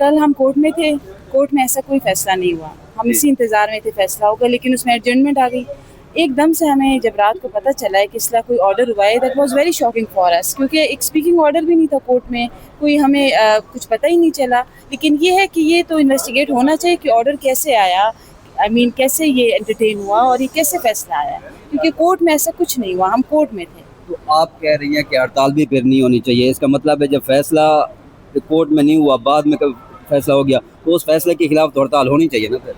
کل ہم کورٹ میں تھے, کورٹ میں ایسا کوئی فیصلہ نہیں ہوا, ہم اسی انتظار میں تھے فیصلہ ہوگا, لیکن اس میں ایڈجرنمنٹ آ گئی. ایک دم سے ہمیں جب رات کو پتہ چلا ہے کہ اس طرح کوئی آرڈر ہوا ہے, that was very shocking for us, کیونکہ ایک اسپیکنگ آرڈر بھی نہیں تھا کورٹ میں, کوئی ہمیں کچھ پتہ ہی نہیں چلا. لیکن یہ ہے کہ یہ تو انویسٹیگیٹ ہونا چاہیے کہ آرڈر کیسے آیا, کیسے یہ انٹرٹین ہوا اور یہ کیسے فیصلہ آیا, کیونکہ کورٹ میں ایسا کچھ نہیں ہوا, ہم کورٹ میں تھے. تو آپ کہہ رہی ہیں کہ ہڑتال بھی پھر نہیں ہونی چاہیے, اس کا مطلب ہے جب فیصلہ کورٹ میں نہیں ہوا, بعد میں فیصلہ ہو گیا, تو اس فیصلے کے خلاف تو ہڑتال ہونی چاہیے نا پھر.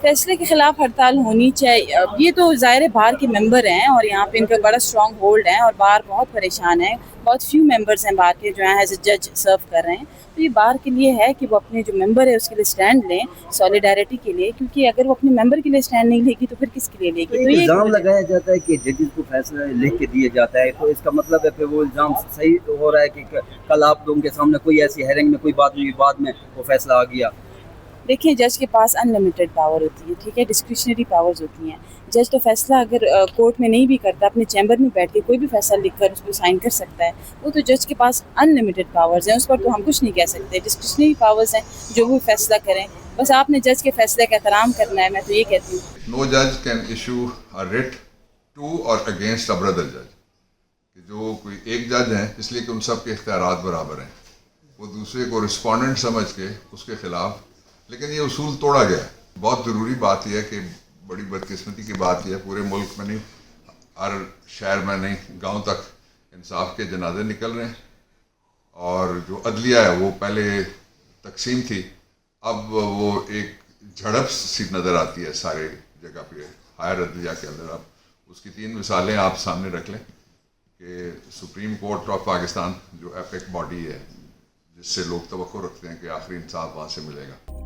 فیصلے کے خلاف ہڑتال ہونی چاہیے. یہ تو ظاہر بار کے ممبر ہیں اور یہاں پہ ان کا بڑا اسٹرانگ ہولڈ ہے اور بار بہت پریشان ہے, بہت فیو ممبرز ہیں بار کے جو ہیں ایز اے جج سرو کر رہے ہیں. تو یہ بار کے لیے ہے کہ وہ اپنے جو ممبر ہے اس کے لیے اسٹینڈ لیں, سالیڈیرٹی کے لیے, کیونکہ اگر وہ اپنے ممبر کے لیے اسٹینڈ نہیں لے گی تو پھر کس کے لیے لے گی. تو یہ الزام لگایا جاتا ہے کہ ججز کو فیصلہ لکھ کے دیا جاتا ہے, تو اس کا مطلب ہے پھر وہ الزام صحیح ہو رہا ہے کہ کل آپ لوگوں کے سامنے کوئی ایسی ہیرنگ میں کوئی بات نہیں, بعد میں وہ فیصلہ آ گیا. دیکھیں جج کے پاس ان لمیٹیڈ پاور ہوتی ہے, ٹھیک ہے, ڈسکریشنری پاورز ہوتی ہیں. جج تو فیصلہ اگر کورٹ میں نہیں بھی کرتا, اپنے چیمبر میں بیٹھ کے کوئی بھی فیصلہ لکھ کر اس کو سائن کر سکتا ہے. وہ تو جج کے پاس ان لمیٹیڈ پاورز ہیں, اس پر تو ہم کچھ نہیں کہہ سکتے. ڈسکریشنری پاورز ہیں, جو وہ فیصلہ کریں, بس آپ نے جج کے فیصلے کا احترام کرنا ہے, میں تو یہ کہتی ہوں. No judge can issue a writ to or against a brother judge. کہ جو کوئی ایک جج ہیں اس لیے کہ ان سب کے اختیارات برابر ہیں, وہ دوسرے کو رسپونڈنٹ سمجھ کے اس کے خلاف, لیکن یہ اصول توڑا گیا ہے. بہت ضروری بات یہ ہے کہ بڑی بدقسمتی کی بات یہ ہے, پورے ملک میں نہیں, ہر شہر میں نہیں, گاؤں تک انصاف کے جنازے نکل رہے ہیں. اور جو عدلیہ ہے وہ پہلے تقسیم تھی, اب وہ ایک جھڑپ سی نظر آتی ہے سارے جگہ پہ ہائر عدلیہ کے اندر. اب اس کی 3 مثالیں آپ سامنے رکھ لیں کہ سپریم کورٹ آف پاکستان جو ایپیک باڈی ہے, جس سے لوگ توقع رکھتے ہیں کہ آخری انصاف وہاں سے ملے گا.